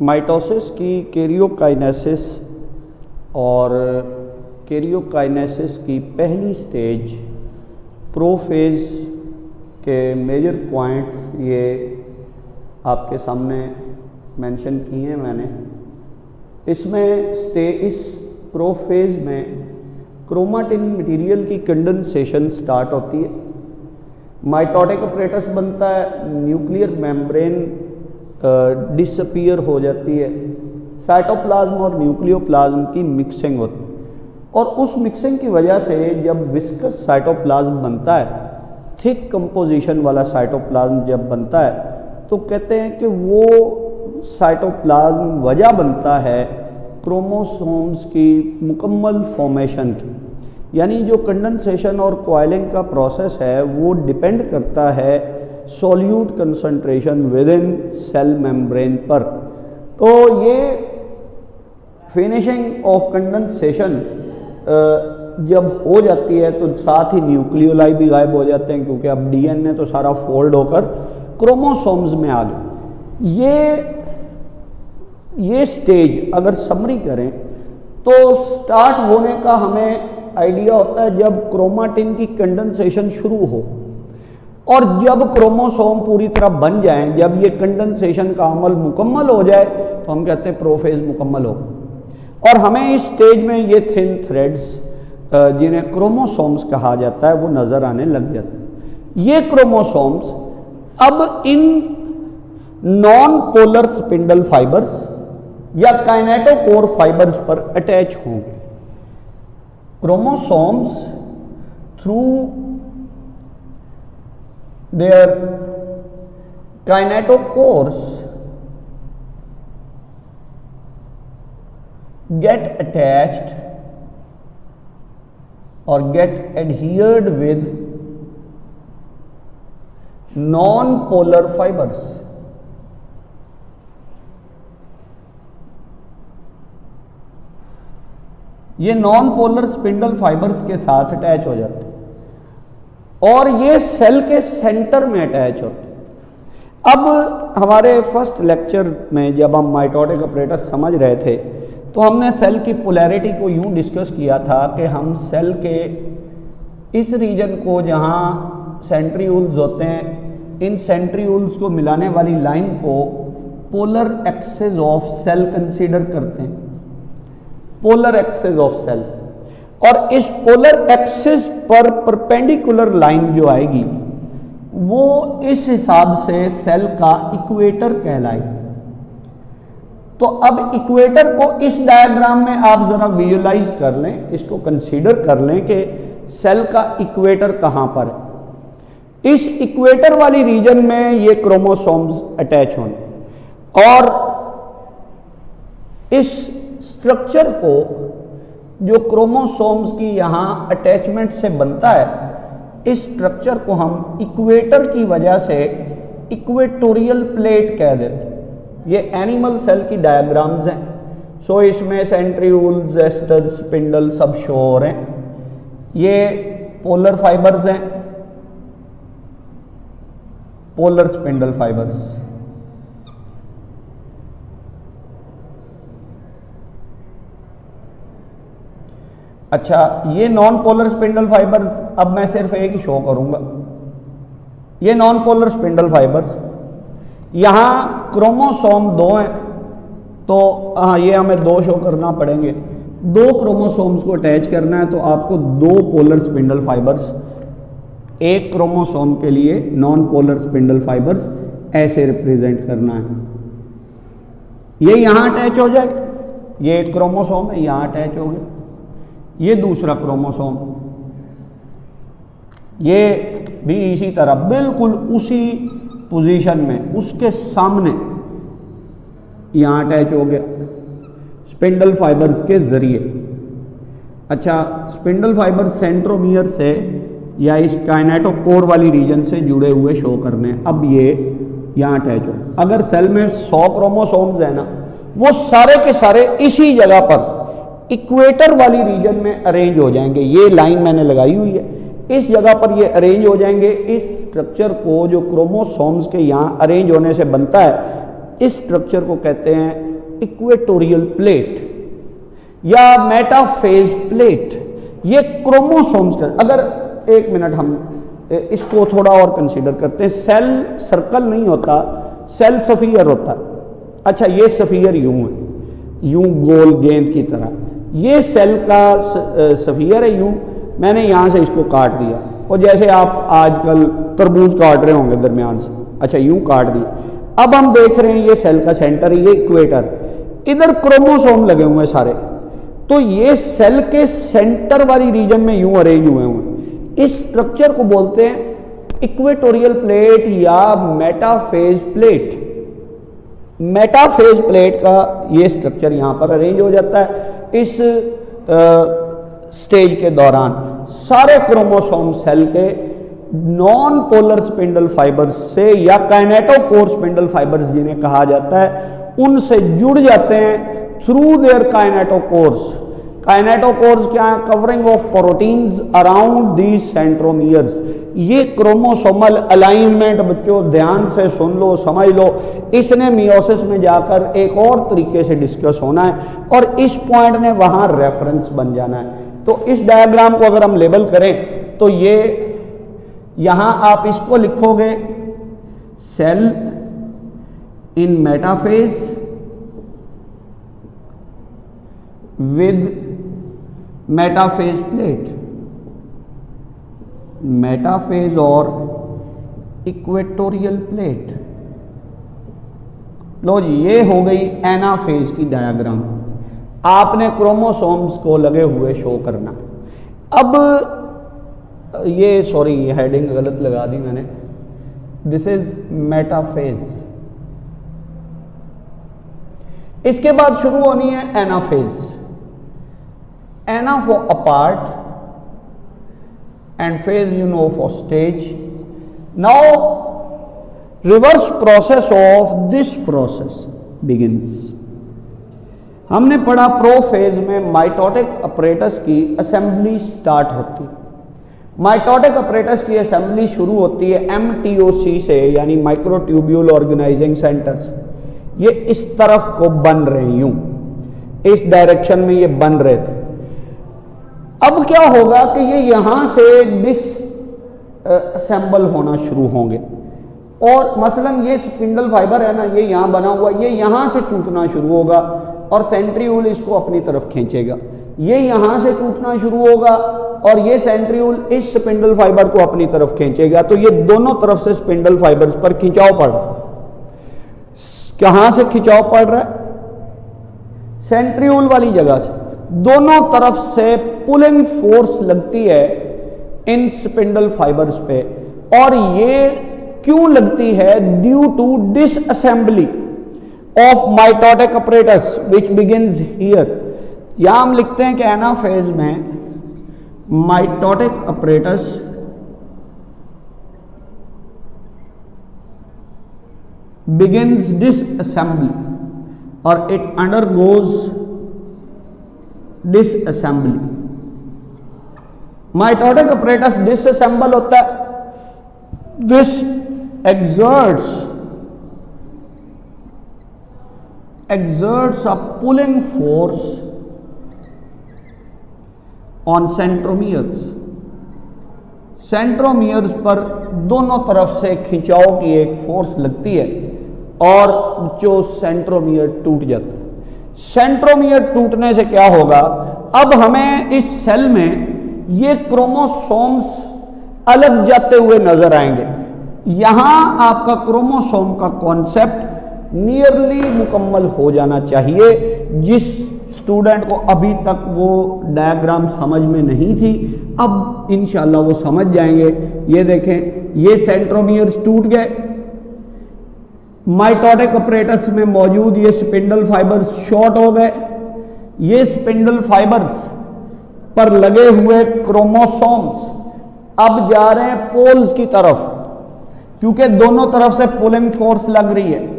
Mitosis की karyokinesis और karyokinesis की पहली स्टेज प्रोफेज के मेजर पॉइंट्स ये आपके सामने मेंशन किए हैं मैंने। इसमें इस प्रोफेज में क्रोमाटिन मटेरियल की कंडेंसेशन स्टार्ट होती है, माइटोटिक अपरेटस बनता है, न्यूक्लियर मेम्ब्रेन डिसअपीयर हो जाती है, साइटोप्लाज्म और न्यूक्लियोप्लाज्म की मिक्सिंग होती है और उस मिक्सिंग की वजह से जब विस्कस साइटोप्लाज्म बनता है, थिक कंपोजिशन वाला साइटोप्लाज्म जब बनता है तो कहते हैं कि वो साइटोप्लाज्म वजह बनता है क्रोमोसोम्स की मुकम्मल फॉर्मेशन की। यानी जो कंडेंसेशन और कॉइलिंग का प्रोसेस है वो डिपेंड करता है solute concentration within cell membrane पर। तो ये फिनिशिंग ऑफ कंडेंसेशन जब हो जाती है तो साथ ही न्यूक्लियोलाई भी गायब हो जाते हैं, क्योंकि अब डीएनए तो सारा फोल्ड होकर क्रोमोसोम्स में आ गया। ये स्टेज अगर समरी करें तो स्टार्ट होने का हमें आइडिया होता है जब क्रोमाटिन की कंडेंसेशन शुरू हो और जब क्रोमोसोम पूरी तरह बन जाएं, जब ये कंडेंसेशन का अमल मुकम्मल हो जाए तो हम कहते हैं प्रोफेज मुकम्मल हो। और हमें इस स्टेज में ये थिन थ्रेड्स जिन्हें क्रोमोसोम्स कहा जाता है वो नज़र आने लग जाते हैं। ये क्रोमोसोम्स अब in non polar spindle fibres या काइनेटोकोर फाइबर्स पर अटैच होंगे। Chromosomes through their kinetochores get attached or get adhered with non-polar fibers. ये नॉन पोलर स्पिंडल फाइबर्स के साथ अटैच हो जाते हैं और ये सेल के सेंटर में अटैच होते हैं। अब हमारे फर्स्ट लेक्चर में जब हम माइटोटिक अपरेटस समझ रहे थे तो हमने सेल की पोलैरिटी को यूं डिस्कस किया था कि हम सेल के इस रीजन को जहां सेंट्रीयूल्स होते हैं, इन सेंट्रीयूल्स को मिलाने वाली लाइन को polar axis of cell consider करते हैं, पोलर एक्सिस ऑफ सेल। और इस पोलर एक्सिस पर परपेंडिकुलर लाइन जो आएगी वो इस हिसाब से सेल का इक्वेटर कहलाएगी। तो अब इक्वेटर को इस डायग्राम में आप जरा विजुलाइज कर लें, इसको कंसीडर कर लें कि सेल का इक्वेटर कहां पर है। इस इक्वेटर वाली रीजन में ये क्रोमोसोम्स अटैच होंगे और इस स्ट्रक्चर को जो क्रोमोसोम्स की यहां अटैचमेंट से बनता है, इस स्ट्रक्चर को हम इक्वेटर की वजह से इक्वेटोरियल प्लेट कह देते हैं। ये एनिमल सेल की डायग्राम्स हैं। सो इसमें सेंट्रीयूल्स, एस्टर्स, स्पिंडल सब शो हो रहे हैं। ये पोलर फाइबर्स हैं, पोलर स्पिंडल फाइबर्स। अच्छा, ये नॉन पोलर स्पिंडल फाइबर्स अब मैं सिर्फ एक ही शो करूंगा। ये नॉन पोलर स्पिंडल फाइबर्स, यहां क्रोमोसोम 2 हैं तो हाँ ये हमें 2 शो करना पड़ेंगे। 2 क्रोमोसोम्स को अटैच करना है तो आपको 2 पोलर स्पिंडल फाइबर्स, एक क्रोमोसोम के लिए नॉन पोलर स्पिंडल फाइबर्स ऐसे रिप्रेजेंट करना है। ये यहां अटैच हो जाए, ये एक क्रोमोसोम है, यहां अटैच हो गया। ये दूसरा क्रोमोसोम, ये भी इसी तरह बिल्कुल उसी पोजीशन में उसके सामने यहां अटैच हो गया स्पिंडल फाइबर्स के जरिए। अच्छा, स्पिंडल फाइबर सेंट्रोमियर से या इस काइनेटोकोर वाली रीजन से जुड़े हुए शो करने। अब ये यहां अटैच हो, अगर सेल में 100 क्रोमोसोम्स है ना, वो सारे के सारे इसी जगह पर इक्वेटर वाली रीजन में अरेंज हो जाएंगे। ये लाइन मैंने लगाई हुई है, इस जगह पर ये अरेंज हो जाएंगे। इस स्ट्रक्चर को जो क्रोमोसोम्स के यहाँ अरेंज होने से बनता है, इस स्ट्रक्चर को कहते हैं इक्वेटोरियल प्लेट या मेटाफेज प्लेट, ये क्रोमोसोम्स का, अगर एक मिनट हम इसको थोड़ा और कंसीडर करते हैं। सेल सर्कल नहीं होता, सेल सफियर होता है। अच्छा, ये सफियर यूं है, यूं गोल गेंद की तरह, ये सेल का सफियर है यूं, मैंने यहां से इसको काट दिया, और जैसे आप आजकल तरबूज काट रहे होंगे दरमियान से, अच्छा यूं काट दिया। अब हम देख रहे हैं ये सेल का सेंटर, ये इक्वेटर, इधर क्रोमोसोम लगे हुए हैं सारे, तो ये सेल के सेंटर वाली रीजन में यूं अरेंज हुए हैं। इस स्ट्रक्चर को बोलते हैं इक्वेटोरियल प्लेट या मेटाफेज प्लेट। मेटाफेज प्लेट का ये स्ट्रक्चर यहां पर अरेंज हो जाता है। इस स्टेज के दौरान सारे क्रोमोसोम सेल के नॉन पोलर स्पिंडल फाइबर्स से या काइनेटोकोर स्पिंडल फाइबर्स जिन्हें कहा जाता है, उनसे जुड़ जाते हैं थ्रू देयर काइनेटोकोर्स। काइनेटोकोर्स क्या है? Covering of proteins around these centromeres. ये क्रोमोसोमल अलाइनमेंट बच्चों ध्यान से सुन लो, समझ लो, इसने मियोसिस में जाकर एक और तरीके से डिस्कस होना है और इस पॉइंट ने वहां रेफरेंस बन जाना है। तो इस डायग्राम को अगर हम लेबल करें तो ये यहां आप इसको लिखोगे cell in metaphase with metaphase plate, metaphase और इक्वेटोरियल प्लेट। लो जी, ये हो गई एनाफेज की डायग्राम। आपने क्रोमोसोम्स को लगे हुए शो करना। अब ये सॉरी हेडिंग गलत लगा दी मैंने, दिस इज मेटाफेज। इसके बाद शुरू होनी है anaphase. Ana for apart and phase you know for stage. Now reverse process of this process begins. हमने पढ़ा प्रोफेज में माइटोटिक अपरेटस की असेंबली स्टार्ट होती है। माइटोटिक अपरेटस की असेंबली शुरू होती है MTOC से, यानी माइक्रोट्यूब्यूल ऑर्गेनाइजिंग सेंटर्स। ये इस तरफ को बन रहे हैं, यूं इस डायरेक्शन में ये बन रहे थे। अब क्या होगा कि ये यहां से असेंबल होना शुरू होंगे और मसलन ये स्पिंडल फाइबर है ना, ये यहां बना हुआ, ये यहां से टूटना शुरू होगा और सेंट्रीयूल इसको अपनी तरफ खींचेगा। ये यहां से टूटना शुरू होगा और ये सेंट्रीयूल इस स्पिंडल फाइबर को अपनी तरफ खींचेगा। तो ये दोनों तरफ से स्पिंडल फाइबर्स पर खिंचाव पड़ रहा है। कहां से खिंचाव पड़ रहा है? सेंट्रीयूल वाली जगह से। दोनों तरफ से पुलिंग फोर्स लगती है इन स्पिंडल फाइबर्स पे, और ये क्यों लगती है? Due to disassembly of mitotic apparatus which begins here. यहां हम लिखते हैं कि एनाफेज में mitotic apparatus begins disassembly or it undergoes disassembly. Mitotic apparatus disassemble होता है। This exerts a pulling force on centromeres. Centromeres पर दोनों तरफ से खिंचाव की एक फोर्स लगती है और जो सेंट्रोमियर टूट जाता है। सेंट्रोमियर टूटने से क्या होगा? अब हमें इस सेल में ये क्रोमोसोम्स अलग जाते हुए नजर आएंगे। यहां आपका क्रोमोसोम का कॉन्सेप्ट नियरली मुकम्मल हो जाना चाहिए। जिस स्टूडेंट को अभी तक वो डायग्राम समझ में नहीं थी, अब इंशाल्लाह वो समझ जाएंगे। ये देखें, ये सेंट्रोमियर्स टूट गए। माइटोटिक अपरेटस में मौजूद ये स्पिंडल फाइबर्स शॉर्ट हो गए। ये स्पिंडल फाइबर्स पर लगे हुए क्रोमोसोम्स अब जा रहे हैं पोल्स की तरफ, क्योंकि दोनों तरफ से पुलिंग फोर्स लग रही है।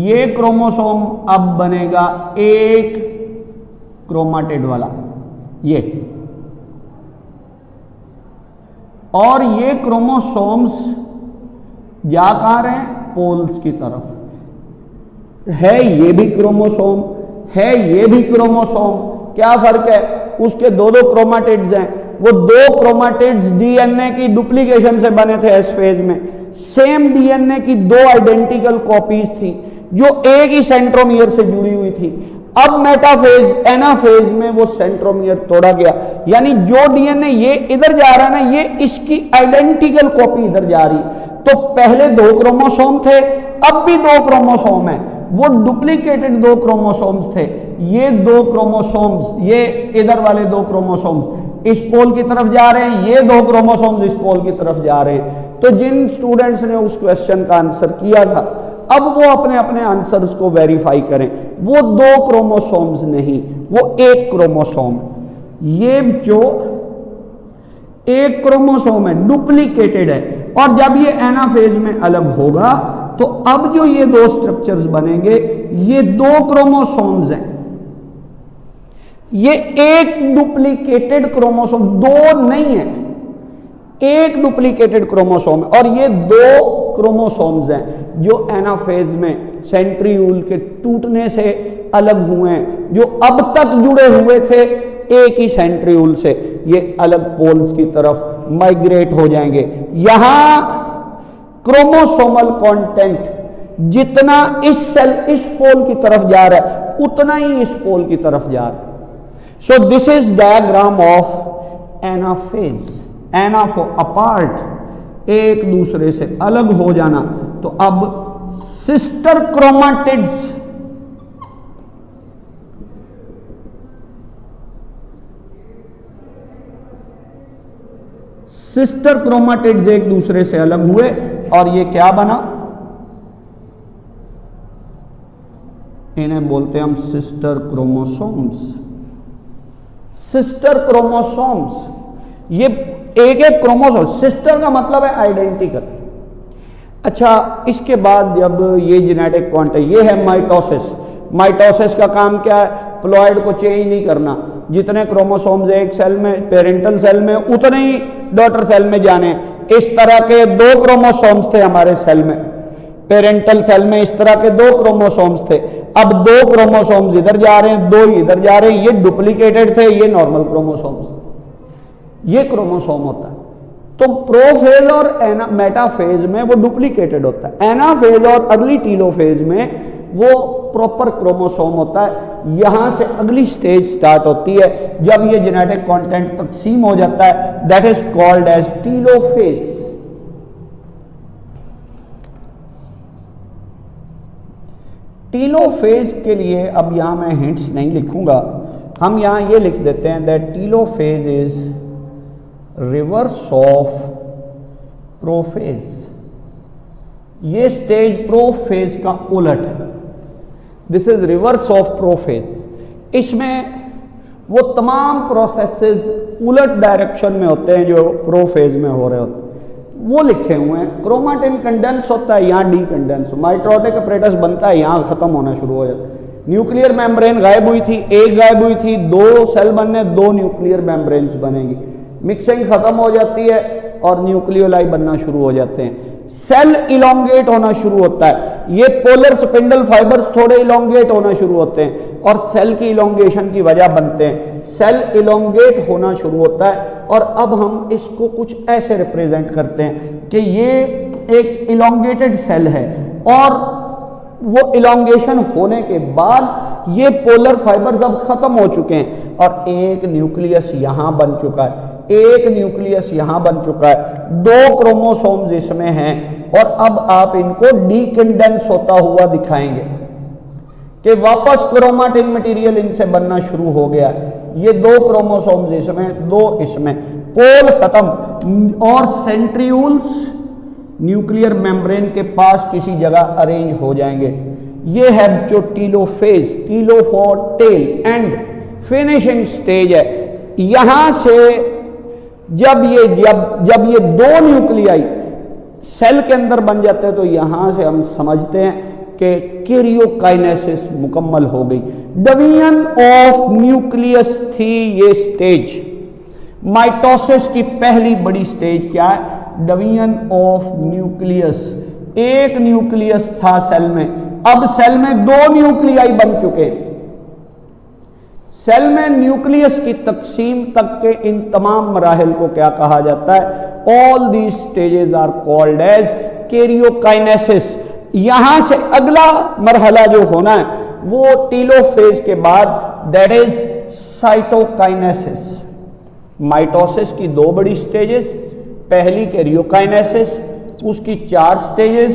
ये क्रोमोसोम अब बनेगा एक क्रोमाटिड वाला, ये, और ये क्रोमोसोम्स जा कहां रहे हैं? पोल्स की तरफ है। ये भी क्रोमोसोम है ये भी क्रोमोसोम। क्या फर्क है? उसके दो दो क्रोमाटिड्स हैं, वो दो क्रोमाटिड्स डीएनए की डुप्लीकेशन से बने थे एस फेज में। सेम डीएनए की दो आइडेंटिकल कॉपीज थी जो एक ही सेंट्रोमियर से जुड़ी हुई थी। अब मेटाफेज एनाफेज में वो सेंट्रोमियर तोड़ा गया, यानी जो डीएनए ये इधर जा रहा है ना, ये इसकी आइडेंटिकल कॉपी इधर जा रही। तो पहले दो क्रोमोसोम थे, अब भी दो क्रोमोसोम है, वो डुप्लीकेटेड दो क्रोमोसोम्स थे। ये दो क्रोमोसोम्स, ये इधर वाले दो क्रोमोसोम्स इस पोल की तरफ जा रहे हैं, ये दो क्रोमोसोम्स इस पोल की तरफ जा रहे हैं। तो जिन स्टूडेंट्स ने उस क्वेश्चन का आंसर किया था, अब वो अपने अपने आंसर्स को वेरीफाई करें। वो दो क्रोमोसोम्स नहीं, वो एक क्रोमोसोम। ये जो एक क्रोमोसोम है डुप्लीकेटेड है, और जब ये एनाफेज में अलग होगा तो अब जो ये दो स्ट्रक्चर्स बनेंगे, ये दो क्रोमोसोम्स हैं। ये एक डुप्लीकेटेड क्रोमोसोम, दो नहीं है, एक डुप्लीकेटेड क्रोमोसोम है। और ये दो क्रोमोसोम्स हैं जो एनाफेज में सेंट्रियूल के टूटने से अलग हुए हैं, जो अब तक जुड़े हुए थे एक ही सेंट्रियूल से, ये अलग पोल्स की तरफ माइग्रेट हो जाएंगे। यहां क्रोमोसोमल कंटेंट जितना इस सेल इस पोल की तरफ जा रहा है, उतना ही इस पोल की तरफ जा रहा है। So this is diagram of anaphase. Ana for apart, एक दूसरे से अलग हो जाना। तो अब सिस्टर क्रोमाटिड्स, सिस्टर क्रोमाटिड्स एक दूसरे से अलग हुए और ये क्या बना? इन्हें बोलते हैं हम सिस्टर क्रोमोसोम्स। सिस्टर क्रोमोसोम्स, ये एक एक क्रोमोसोम, सिस्टर का मतलब है आइडेंटिकल। अच्छा, इसके बाद जब ये जेनेटिक कॉन्टेक्ट, ये है माइटोसिस। माइटोसिस का काम क्या है? प्लॉइड को चेंज नहीं करना। जितने क्रोमोसोम्स एक सेल में, पेरेंटल सेल में, उतने ही डॉटर सेल में जाने। इस तरह के दो क्रोमोसोम्स थे हमारे सेल में, पेरेंटल सेल में इस तरह के दो क्रोमोसोम्स थे। अब दो क्रोमोसोम्स इधर जा रहे हैं, दो इधर जा रहे हैं। ये डुप्लीकेटेड थे, ये नॉर्मल क्रोमोसोम्स। ये क्रोमोसोम होता है। तो प्रोफेज और मेटाफेज में वो डुप्लीकेटेड होता है। एनाफेज और अगली टीलोफेज में वो प्रॉपर क्रोमोसोम होता है। यहां से अगली स्टेज स्टार्ट होती है जब ये जेनेटिक कंटेंट तकसीम हो जाता है, that is called as telophase. Telophase के लिए अब यहां मैं हिंट्स नहीं लिखूंगा, हम यहां ये लिख देते हैं that telophase is reverse of prophase. ये स्टेज प्रोफेज का उलट है। This is reverse of prophase. इसमें वो तमाम प्रोसेसेस उलट डायरेक्शन में होते हैं जो प्रोफेज में हो रहे होते हैं, वो लिखे हुए हैं। क्रोमाटिन कंडेंस होता है, यहाँ डी कंडेंस। माइटोटिक अपरेटस बनता है, यहाँ खत्म होना शुरू हो जाता है। न्यूक्लियर मेम्ब्रेन गायब हुई थी, एक गायब हुई थी, दो सेल बनने, दो न्यूक्लियर मेम्ब्रेन्स बनेंगी। मिक्सिंग खत्म हो जाती है और न्यूक्लियोलाई बनना शुरू हो जाते हैं। सेल इलोंगेट होना शुरू होता है। ये पोलर स्पिंडल फाइबर्स थोड़े इलोंगेट होना शुरू होते हैं और सेल की इलोंगेशन की वजह बनते हैं। सेल इलोंगेट होना शुरू होता है और अब हम इसको कुछ ऐसे रिप्रेजेंट करते हैं कि ये एक इलोंगेटेड सेल है और वो इलोंगेशन होने के बाद ये पोलर फाइबर्स अब खत्म हो चुके हैं और एक न्यूक्लियस यहां बन चुका है, एक न्यूक्लियस यहां बन चुका है, दो क्रोमोसोम्स इसमें हैं और अब आप इनको डीकंडेंस होता हुआ दिखाएंगे कि वापस क्रोमाटिन मटेरियल इनसे बनना शुरू हो गया। ये दो क्रोमोसोम्स इसमें, दो इसमें, पोल खत्म और सेंट्रियूल्स न्यूक्लियर मेम्ब्रेन के पास किसी जगह अरेंज हो जाएंगे। ये है जो telophase, telo for tel, and finishing stage है। यहां से जब ये दो न्यूक्लियाई सेल के अंदर बन जाते हैं तो यहां से हम समझते हैं कि कैरियोकाइनेसिस मुकम्मल हो गई। डिवीजन ऑफ न्यूक्लियस थी ये स्टेज। माइटोसिस की पहली बड़ी स्टेज क्या है? Division of nucleus. एक न्यूक्लियस था सेल में, अब सेल में दो न्यूक्लियाई बन चुके। सेल में न्यूक्लियस की तकसीम तक के इन तमाम मराहिल को क्या कहा जाता है? All these stages are called as karyokinesis. यहां से अगला मरहला जो होना है वो टीलोफेज के बाद, दैट इज साइटोकाइनेसिस। माइटोसिस की दो बड़ी स्टेजेस, पहली कैरियोकाइनेसिस, उसकी 4 स्टेजेस,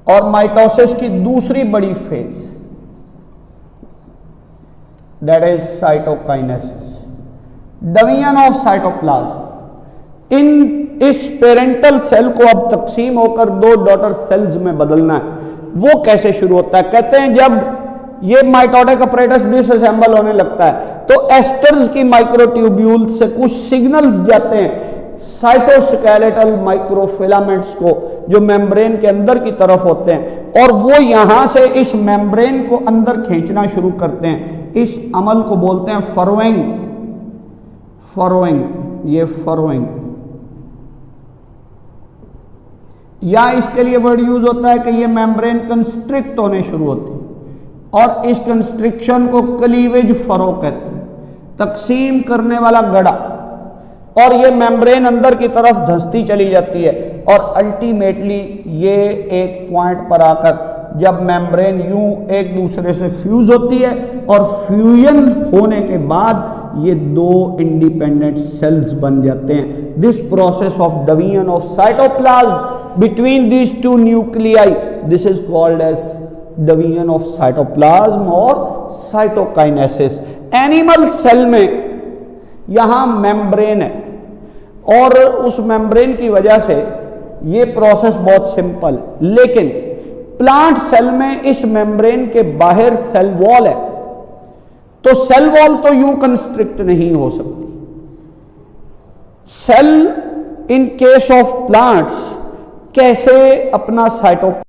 और माइटोसिस की दूसरी बड़ी phase that is cytokinesis. Division of cytoplasm. इस पेरेंटल सेल को अब तकसीम होकर 2 डॉटर सेल्स में बदलना है। वो कैसे शुरू होता है? कहते हैं जब ये माइटोटिक अपरेटस डिसअसेंबल होने लगता है तो एस्टर्स की माइक्रोट्यूब्यूल से कुछ सिग्नल्स जाते हैं साइटोस्केलेटल माइक्रोफिलामेंट्स को, जो मेम्ब्रेन के अंदर की तरफ होते हैं, और वो यहां से इस मेम्ब्रेन को अंदर खींचना शुरू करते हैं। इस अमल को बोलते हैं फरोइंग। ये फरोइंग, या इसके लिए वर्ड यूज होता है कि ये मेम्ब्रेन कंस्ट्रिक्ट होने शुरू होती है, और इस कंस्ट्रिक्शन को क्लीवेज फरो कहते हैं, तकसीम करने वाला गड़ा। और ये मेम्ब्रेन अंदर की तरफ धंसती चली जाती है, और अल्टीमेटली ये एक पॉइंट पर आकर जब मेम्ब्रेन यूं एक दूसरे से फ्यूज होती है, और फ्यूजन होने के बाद ये 2 इंडिपेंडेंट सेल्स बन जाते हैं। This process of division of cytoplasm between these 2 nuclei, this is called as division of cytoplasm और साइटोकाइनेसिस। एनिमल सेल में यहां मेम्ब्रेन है, और उस मेम्ब्रेन की वजह से ये प्रोसेस बहुत सिंपल है। लेकिन प्लांट सेल में इस मेम्ब्रेन के बाहर सेल वॉल है, तो सेल वॉल तो यूं कंस्ट्रिक्ट नहीं हो सकती। Cell in case of plants कैसे अपना साइटो